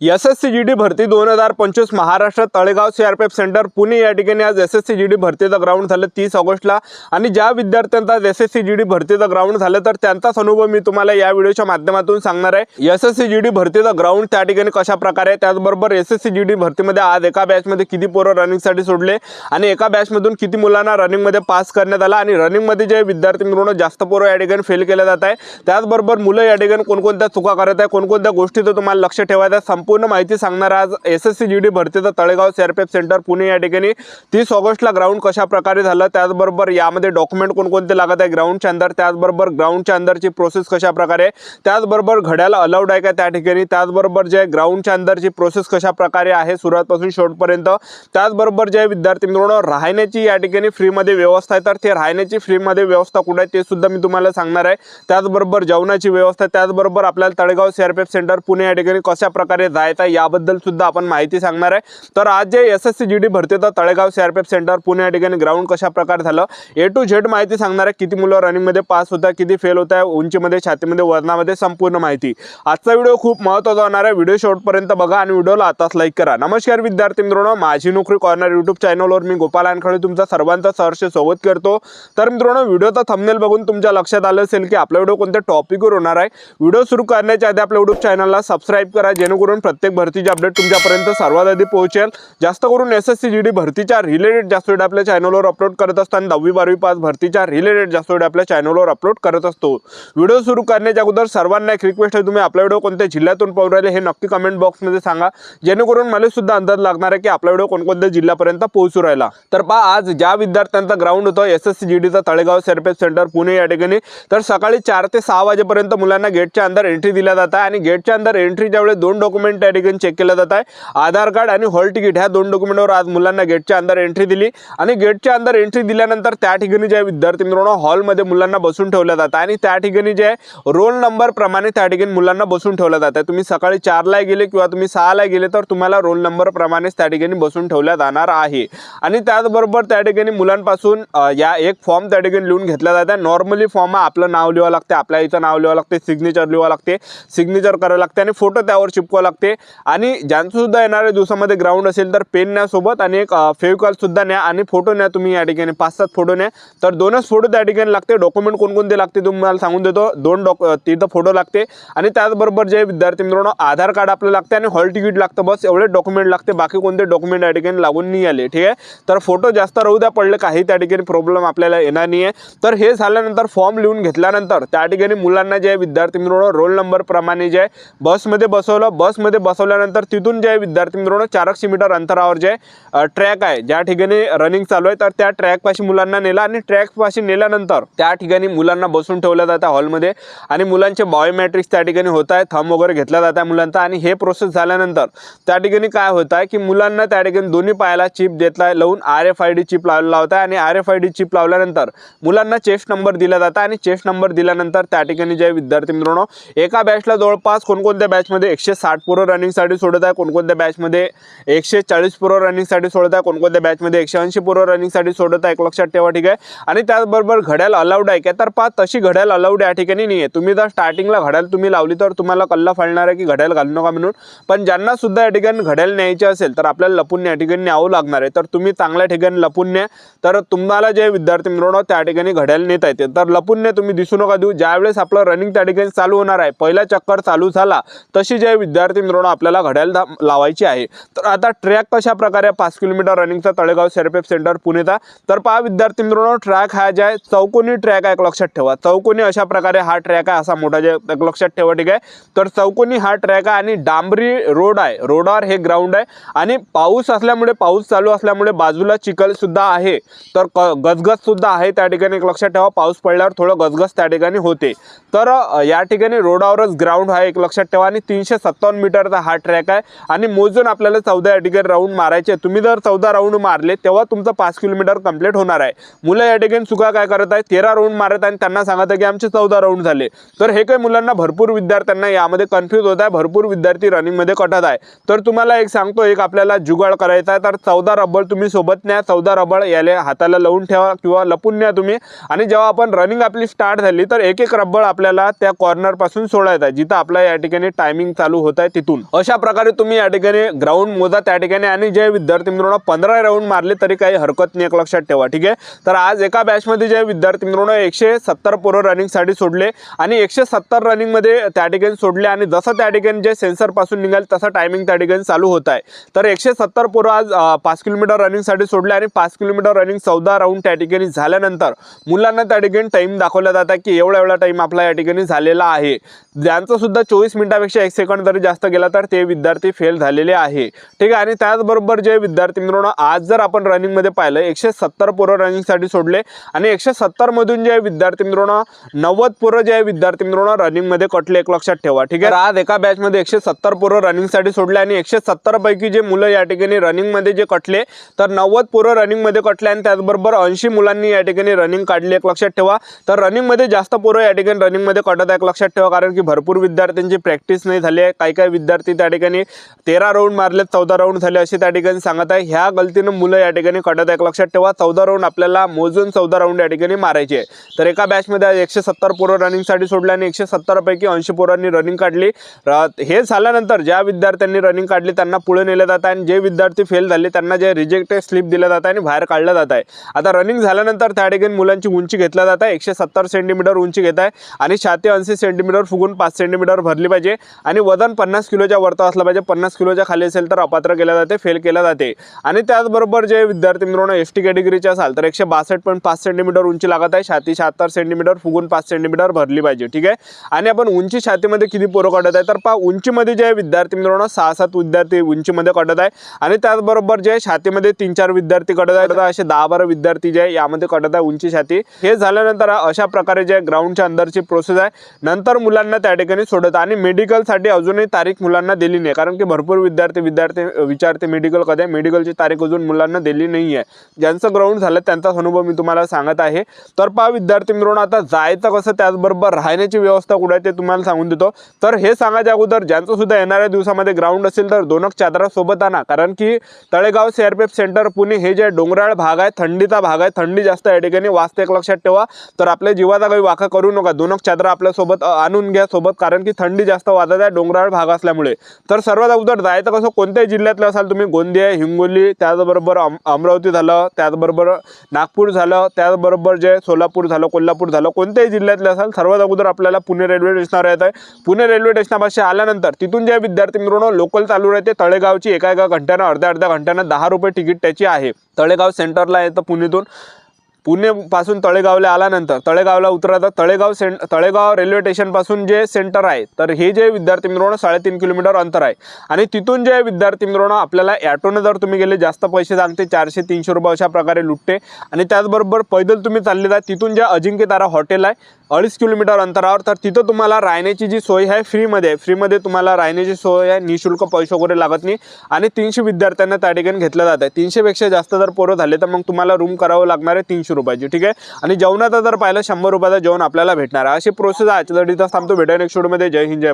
SSC GD भरती 2025 Maharashtra Talegaon CRPF centre Pune या ठिकाणी आज एसएससी जीडी भरतीचं ग्राउंड झालं 30 ऑगस्टला। आणि ज्या विद्यार्थ्यांचा एसएससी जीडी भरतीचं ग्राउंड झालं तर त्यांचाच अनुभव मी तुम्हाला या व्हिडिओच्या माध्यमातून सांगणार आहे। एसएससी जीडी भरतीचं ग्राउंड त्या ठिकाणी कशा प्रकारे, त्याचबरोबर एसएससी जीडी भरतीमध्ये आज एका बॅचमध्ये किती पोरं रनिंगसाठी सोडले आणि एका बॅचमधून किती मुलांना रनिंगमध्ये पास करण्यात आला आणि रनिंगमध्ये जे विद्यार्थी मिळून जास्त पोरं या ठिकाणी फेल केले जात आहे, त्याचबरोबर मुलं या ठिकाणी कोणकोणत्या चुका करत आहे, कोणकोणत्या गोष्टीचं तुम्हाला लक्ष ठेवायचं आहे, संपूर्ण माहिती सांगणार आज एसएससी जीडी भरतीचं तळेगाव सीआरपीएफ सेंटर पुणे या ठिकाणी 30 ऑगस्टला ग्राउंड कशा प्रकारे झालं, त्याचबरोबर यामध्ये डॉक्युमेंट कोणकोणते लागत आहे ग्राउंडच्या अंदर, त्याचबरोबर ग्राउंडच्या अंदरची प्रोसेस कशा प्रकारे, त्याचबरोबर घड्याला अलाउड आहे का त्या ठिकाणी, त्याचबरोबर जे ग्राउंडच्या अंदरची प्रोसेस कशा प्रकारे आहे सुरुवातपासून शेवटपर्यंत, त्याचबरोबर जे विद्यार्थी मित्रांनो राहण्याची या ठिकाणी फ्रीमध्ये व्यवस्था आहे तर ते राहण्याची फ्रीमध्ये व्यवस्था कुठे आहे ते सुद्धा मी तुम्हाला सांगणार आहे। त्याचबरोबर जेवणाची व्यवस्था, त्याचबरोबर आपल्याला तळेगाव सीआरपीएफ सेंटर पुणे या ठिकाणी कशा प्रकारे जायचं याबद्दल सुद्धा आपण माहिती सांगणार आहे। तर आज जे एसएससी जीडी भरतीचं तळेगाव सीआरपीएफ सेंटर पुणे या ठिकाणी ग्राउंड कशा प्रकारे झालं ए टू झेड माहिती सांगणार आहे। किती मुलं रनिंगमध्ये पास होतात, किती फेल होत आहे, उंचीमध्ये, छातीमध्ये, वजनामध्ये संपूर्ण माहिती। आजचा व्हिडिओ खूप महत्त्वाचा होणार आहे, व्हिडिओ शेवटपर्यंत बघा आणि व्हिडिओला आताच लाईक करा। नमस्कार विद्यार्थी मित्रांनो, माझी नोकरी कॉर्नर यूट्यूब चॅनलवर मी गोपाल आणखळे तुमचं सर्वांचं सहर्ष स्वागत करतो। तर मित्रांनो, व्हिडिओचा थंबनेल बघून तुमच्या लक्षात आलं असेल की आपला व्हिडिओ कोणत्या टॉपिकवर होणार आहे। व्हिडिओ सुरू करण्याच्या आधी आपल्या यूट्यूब चॅनलला सबस्क्राइब करा जेणेकरून प्रत्येक भरतीचे अपडेट तुमच्यापर्यंत सर्वात आधी पोहोचेल। जास्त करून एसएससी जीडी भरतीच्या रिलेटेड जास्त व्हिडिओ आपल्या चॅनलवर अपलोड करत असताना 10वी 12वी पास भरतीच्या रिलेटेड जास्त व्हिडिओ आपल्या चॅनलवर अपलोड करत असतो। व्हिडिओ सुरू करण्याच्या अगोदर सर्वांना एक रिक्वेस्ट आहे, तुम्ही आपला व्हिडिओ कोणत्या जिल्ह्यातून पाहून राहिले हे नक्की कमेंट बॉक्समध्ये सांगा जेणेकरून मला सुद्धा अंदाज लागणार आहे की आपला व्हिडिओ कोणकोणत्या जिल्ह्यापर्यंत पोहोचू राहिला। तर पहा, आज ज्या विद्यार्थ्यांचा ग्राउंड होतं एसएससी जीडीचा तळेगाव सीआरपीएफ सेंटर पुणे या ठिकाणी, तर सकाळी 4 ते 6 वाजेपर्यंत मुलांना गेटच्या अंदर एंट्री दिल्या जात आहे। आणि गेटच्या अंदर एंट्रीच्या वेळेस 2 डॉक्युमेंट त्या ठिकाणी चेक केलं जात आहे, आधार कार्ड आणि हॉल तिकीट। ह्या 2 डॉक्युमेंटवर आज मुलांना गेटच्या अंदर एंट्री दिली आणि गेटच्या अंदर एंट्री दिल्यानंतर त्या ठिकाणी जे विद्यार्थी मित्रांनो हॉलमध्ये मुलांना बसून ठेवलं जातं आणि त्या ठिकाणी जे रोल नंबर प्रमाणे त्या ठिकाणी मुलांना बसून ठेवलं जातं। तुम्ही सकाळी 4 ला गेले किंवा तुम्ही 6 ला गेले तर तुम्हाला रोल नंबर प्रमाणेच त्या ठिकाणी बसून ठेवल्या जाणार आहे। आणि त्याचबरोबर त्या ठिकाणी मुलांपासून या एक फॉर्म त्या ठिकाणी लिहून घेतला जातं। नॉर्मली फॉर्म आपलं नाव लिहावं लागते, आपल्या इथं नाव लिहावं लागते, सिग्नेचर लिहावं लागते, सिग्नेचर करावं लागते आणि फोटो त्यावर चिपकावं लागते। आणि ज्यांचं सुद्धा येणाऱ्या दिवसामध्ये ग्राउंड असेल तर पेन न्या सोबत आणि एक फेविकॉल सुद्धा न्या आणि फोटो न्या तुम्ही या ठिकाणी 5-7 फोटो न्या। तर 2च फोटो त्या ठिकाणी लागते। डॉक्युमेंट कोणकोणते लागते तुम्हाला सांगून देतो, 2 तिथं फोटो लागते आणि त्याचबरोबर जे विद्यार्थी मित्रांनो आधार कार्ड आपल्याला लागते आणि हॉल तिकीट लागतं, बस एवढे डॉक्युमेंट लागते, बाकी कोणते डॉक्युमेंट या ठिकाणी लागून नाही आले। ठीक आहे, तर फोटो जास्त राहू द्या, पडले काही त्या ठिकाणी प्रॉब्लेम आपल्याला येणार नाही आहे। तर हे झाल्यानंतर फॉर्म लिहून घेतल्यानंतर त्या ठिकाणी मुलांना जे विद्यार्थी मित्रांनो रोल नंबर प्रमाणे जे बसमध्ये बसवलं, बसमध्ये बसवल्यानंतर तिथून जे विद्यार्थी मित्रांनो 400 मीटर अंतरावर जे ट्रॅक आहे ज्या ठिकाणी रनिंग चालू आहे तर त्या ट्रॅक पाशी मुलांना नेला आणि ट्रॅक पाशी नेल्यानंतर त्या ठिकाणी मुलांना बसून ठेवलं जातं हॉलमध्ये आणि मुलांचे बायोमेट्रिक्स त्या ठिकाणी होत आहे, थंब वगैरे घेतला जात आहे मुलांचा। आणि हे प्रोसेस झाल्यानंतर त्या ठिकाणी काय होत आहे की मुलांना त्या ठिकाणी दोन्ही पायाला चिप देतला लावून RFID चिप लावलेला होता आणि RFID चिप लावल्यानंतर मुलांना चेस्ट नंबर दिला जाता आणि चेस्ट नंबर दिल्यानंतर त्या ठिकाणी जे विद्यार्थी मित्रांनो एका बॅचला जवळपास कोणकोणत्या बॅचमध्ये 160 पोरं रनिंगसाठी सोडत आहे, कोणकोणत्या बॅचमध्ये 140 पोरं रनिंगसाठी सोडत आहे, कोणकोणत्या बॅचमध्ये 180 पोरं रनिंगसाठी सोडत आहे, एक लक्षात ठेवा। ठीक आहे, आणि त्याचबरोबर घड्याल अलाउड आहे का, तर पहा तशी घड्याल अलाउड या ठिकाणी नाही आहे। तुम्ही जर स्टार्टिंगला घड्याल तुम्ही लावली तर तुम्हाला कल्ला फाळणार आहे की घड्याल घालू नका म्हणून, पण ज्यांना सुद्धा या ठिकाणी घड्याल न्यायची असेल तर आपल्याला लपून या ठिकाणी न्यावं लागणार आहे। तर तुम्ही चांगल्या ठिकाणी लपून न्या, तर तुम्हाला जे विद्यार्थी मित्रांनो त्या ठिकाणी घड्याल नेता येते तर लपून न्या, तुम्ही दिसू नका देऊ। ज्यावेळेस आपलं रनिंग त्या ठिकाणी चालू होणार आहे, पहिला चक्कर चालू झाला तशी जे विद्यार्थी मित्रांनो आपल्याला घड्याल लावायची आहे। तर आता ट्रॅक कशा प्रकारे 5 किलोमीटर रनिंगचा तळेगाव सीआरपीएफ सेंटर पुणेचा, तर पहा विद्यार्थी मित्रांनो ट्रॅक हा जे चौकोनी ट्रॅक आहे, एक लक्षात ठेवा चौकोनी अशा प्रकारे हा ट्रॅक आहे, असा मोठा जे एक लक्षात ठेवा। ठीक आहे, तर चौकोनी हा ट्रॅक आहे आणि डांबरी रोड आहे, रोडावर हे ग्राउंड आहे आणि पाऊस असल्यामुळे, पाऊस चालू असल्यामुळे बाजूला चिखल सुद्धा आहे, तर गजगज सुद्धा आहे त्या ठिकाणी, एक लक्षात ठेवा पाऊस पडल्यावर थोडं गजगज त्या ठिकाणी होते। तर या ठिकाणी रोडावरच ग्राउंड आहे, एक लक्षात ठेवा आणि 357 मीटरचा हा ट्रॅक आहे आणि मोजून आपल्याला 14 या ठिकाणी राऊंड मारायचे। तुम्ही जर 14 राऊंड मारले तेव्हा तुमचं 5 किलोमीटर कंप्लीट होणार आहे। मुलं या ठिकाणी चुका काय करत आहे, 13 राऊंड मारत आणि त्यांना सांगत आहे की आमचे 14 राऊंड झाले। तर हे काही मुलांना भरपूर विद्यार्थ्यांना यामध्ये कन्फ्यूज होत आहे, भरपूर विद्यार्थी रनिंगमध्ये कटत आहे। तर तुम्हाला एक सांगतो, एक आपल्याला जुगाड करायचा आहे, तर 14 रबर तुम्ही सोबत न्या, 14 रबर याला हाताला लावून ठेवा किंवा लपून न्या तुम्ही। आणि जेव्हा आपण रनिंग आपली स्टार्ट झाली तर एक एक रबर आपल्याला त्या कॉर्नर पासून सोडायचा आहे जिथं आपला या ठिकाणी टायमिंग चालू होत आहे तिथून। इथून अशा प्रकारे तुम्ही या ठिकाणी ग्राउंड मोजा त्या ठिकाणी आणि जे विद्यार्थी मित्रांनो 15 राऊंड मारले तरी काही हरकत नाही, एक लक्षात ठेवा, ठीक आहे। तर आज एका बॅचमध्ये जे विद्यार्थी मित्रांनो 170 पोरं रनिंगसाठी सोडले आणि 170 रनिंगमध्ये त्या ठिकाणी सोडले आणि जसं त्या ठिकाणी जे सेन्सर पासून निघाल तसं टायमिंग त्या ठिकाणी चालू होत आहे। तर 170 पोरं आज 5 किलोमीटर रनिंगसाठी सोडले आणि 5 किलोमीटर रनिंग 14 राऊंड त्या ठिकाणी झाल्यानंतर मुलांना त्या ठिकाणी टाइम दाखवला जाता की एवढा टाइम आपला या ठिकाणी झालेला आहे। ज्यांचा सुद्धा 24 मिनिटापेक्षा 1 सेकंड तरी जास्त गेला तर ते विद्यार्थी फेल झालेले आहे, ठीक आहे। आणि त्याचबरोबर जे विद्यार्थी मित्रांनो आज जर आपण रनिंग मध्ये पाहिलं 170 पोरं रनिंगसाठी सोडले आणि 170 मधून जे विद्यार्थी मित्रांनो 90 पोरं जे विद्यार्थी मित्रांनो रनिंग मध्ये कटले, एक लक्षात ठेवा, ठीक आहे। आज एका बॅच मध्ये 170 पोरं रनिंगसाठी सोडले आणि 170 पैकी जे मुलं या ठिकाणी रनिंग मध्ये जे कटले तर 90 पोरं रनिंग मध्ये कटले आणि त्याचबरोबर 80 मुलांनी या ठिकाणी रनिंग काढली, एक लक्षात ठेवा। तर रनिंग मध्ये जास्त पोरं या ठिकाणी रनिंग मध्ये कटत आहे, एक लक्षात ठेवा, कारण की भरपूर विद्यार्थ्यांची प्रॅक्टिस नाही झाली आहे। काही विद्यार्थी त्या ठिकाणी 13 राऊंड मारले, 14 राऊंड झाले असे त्या ठिकाणी सांगत आहे। ह्या गलतीने मुलं या ठिकाणी कटत आहे, एक लक्षात ठेवा। 14 राऊंड आपल्याला मोजून 14 राऊंड या ठिकाणी मारायचे आहे। तर एका बॅच मध्ये 170 पोरं रनिंगसाठी सोडले आणि 170 पैकी 80 पोरांनी रनिंग काढली। हे झाल्यानंतर ज्या विद्यार्थ्यांनी रनिंग काढली त्यांना पुढे नेले जात आहे आणि जे विद्यार्थी फेल झाले त्यांना जे रिजेक्टेड स्लिप दिलं जात आहे आणि बाहेर काढलं जात आहे। आता रनिंग झाल्यानंतर त्या ठिकाणी मुलांची उंची घेतला जात आहे, 170 सेंटीमीटर उंची घेत आहे आणि छाती 80 सेंटीमीटर फुगून 5 सेंटीमीटर भरली पाहिजे आणि वजन 50 किलोच्या वरती असलं पाहिजे। 50 किलोच्या खाली असेल तर अपात्र केला जाते, फेल केला जाते। आणि त्याचबरोबर जे विद्यार्थी मित्रांनो एसटी कॅटेगरीचे असाल तर 162.5 सेंटीमीटर उंची लागत आहे, छाती 76 सेंटीमीटर फुगून 5 सेंटीमीटर भरली पाहिजे, ठीक आहे। आणि आपण उंची छातीमध्ये किती पोरं काढत आहे तर पहा उंचीमध्ये जे विद्यार्थी मित्रांनो 6-7 विद्यार्थी उंचीमध्ये काढत आहे आणि त्याचबरोबर जे छातीमध्ये 3-4 विद्यार्थी काढत आहेत, असे 10-12 विद्यार्थी जे यामध्ये काढत आहे उंची छाती। हे झाल्यानंतर अशा प्रकारे जे ग्राउंडच्या अंदरची प्रोसेस आहे, नंतर मुलांना त्या ठिकाणी सोडत आणि मेडिकलसाठी अजूनही तारीख मुलांना दिली नाही, कारण की भरपूर विद्यार्थी विचारते मेडिकल कधी आहे, मेडिकलची तारीख अजून मुलांना दिली नाही आहे। ज्यांचं ग्राउंड झालं त्यांचाच अनुभव मी तुम्हाला सांगत आहे। तर पहा विद्यार्थी मित्रांनो आता जायचं कसं, त्याचबरोबर राहण्याची व्यवस्था कुठे आहे ते तुम्हाला सांगून देतो। तर हे सांगायच्या अगोदर ज्यांचं सुद्धा येणाऱ्या दिवसामध्ये ग्राउंड असेल तर 2 चादरा सोबत आणा, कारण की तळेगाव सीआरपीएफ सेंटर पुणे हे जे डोंगराळ भाग आहे, थंडीचा भाग आहे, थंडी जास्त या ठिकाणी वाजते, एक लक्षात ठेवा। तर आपल्या जीवाचा काही वाका करू नका, 2 चादरा आपल्या सोबत आणून घ्या सोबत, कारण की थंडी जास्त वाजत आहे डोंगराळ भाग असल्यामुळे। तर सर्वात अगोदर जायचं कसं, कोणत्याही जिल्ह्यातलं असाल तुम्ही, गोंदिया, हिंगोली, त्याचबरोबर अमरावती झालं, त्याचबरोबर नागपूर झालं, त्याचबरोबर जे सोलापूर झालं, कोल्हापूर झालं, कोणत्याही जिल्ह्यातले असाल सर्वात अगोदर आपल्याला पुणे रेल्वे स्टेशनवर येत आहे। पुणे रेल्वे स्टेशनपाशी आल्यानंतर तिथून जे विद्यार्थी मित्रांनो लोकल चालू राहते तळेगावची, एका घंट्यानं अर्ध्या घंट्यानं 10 रुपये तिकीट त्याची आहे। तळेगाव सेंटरला येतं पुणेतून, पुणे पासून तळेगावला आल्यानंतर तळेगावला उतरतात, तळेगाव रेल्वे स्टेशन पासून जे सेंटर आहे तर हे जे विद्यार्थी मित्रांनो 3.5 किलोमीटर अंतर आहे आणि तिथून जे विद्यार्थी मित्रांनो आपल्याला ॲटोने जर तुम्ही गेले जास्त पैसे सांगते, 400-300 रुपये अशा प्रकारे लुटते। आणि त्याचबरोबर पैदल तुम्ही चालले जा, तिथून जे अजिंक्य तारा हॉटेल आहे 2.5 किलोमीटर अंतरावर, तर तिथं तुम्हाला राहण्याची जी सोय आहे फ्रीमध्ये तुम्हाला राहण्याची सोय आहे, निःशुल्क पैसे वगैरे लागत नाही आणि 300 विद्यार्थ्यांना त्या ठिकाणी घेतलं जात आहे। 300 पेक्षा जास्त जर पोरं झाले तर मग तुम्हाला रूम करावं लागणार आहे 300 रुपयाची, ठीक आहे। आणि जेवणाचा जर पाहिलं 100 रुपयाचं जेवण आपल्याला भेटणार आहे। अशी प्रोसेस आहे। आजच्या थांबतो, भेटायला नेक्स्ट व्हिडिओमध्ये। जय हिंद, जय